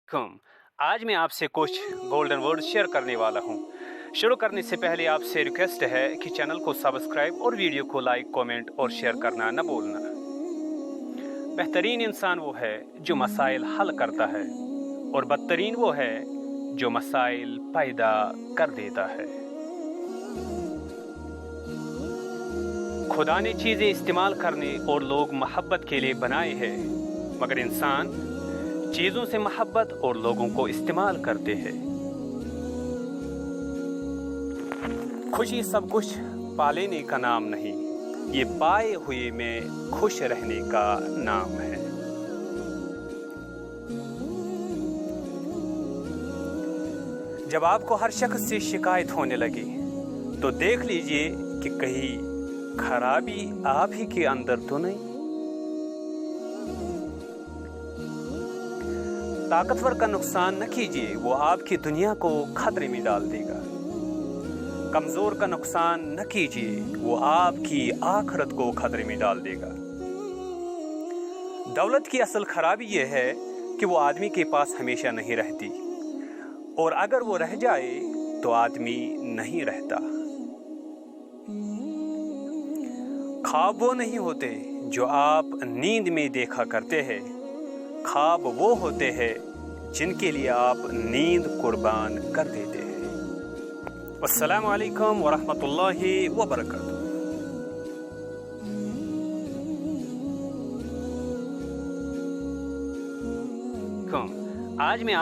कम आज मैं आपसे कुछ गोल्डन वर्ड शेयर करने वाला हूँ। शुरू करने से पहले आपसे रिक्वेस्ट है कि चैनल को सब्सक्राइब और वीडियो को लाइक, कमेंट और शेयर करना न भूलना। बेहतरीन इंसान वो है जो मसाइल हल करता है और बदतरीन वो है जो मसाइल पैदा कर देता है। खुदा ने चीज़ें इस्तेमाल करने और लोग मोहब्बत के लिए बनाए हैं, मगर इंसान चीज़ों से मोहब्बत और लोगों को इस्तेमाल करते हैं। खुशी सब कुछ पा लेने का नाम नहीं, ये पाए हुए में खुश रहने का नाम है। जब आपको हर शख्स से शिकायत होने लगे तो देख लीजिए कि कहीं खराबी आप ही के अंदर तो नहीं। ताकतवर का नुकसान न कीजिए, वो आपकी दुनिया को खतरे में डाल देगा। कमजोर का नुकसान न कीजिए, वो आपकी आखिरत को खतरे में डाल देगा। दौलत की असल खराबी यह है कि वो आदमी के पास हमेशा नहीं रहती, और अगर वो रह जाए तो आदमी नहीं रहता। ख्वाब वो नहीं होते जो आप नींद में देखा करते हैं, ख्वाब वो होते हैं जिनके लिए आप नींद कुर्बान कर देते हैं। अस्सलामु अलैकुम वरहमतुल्लाहि वबरकातुहू। आज मैं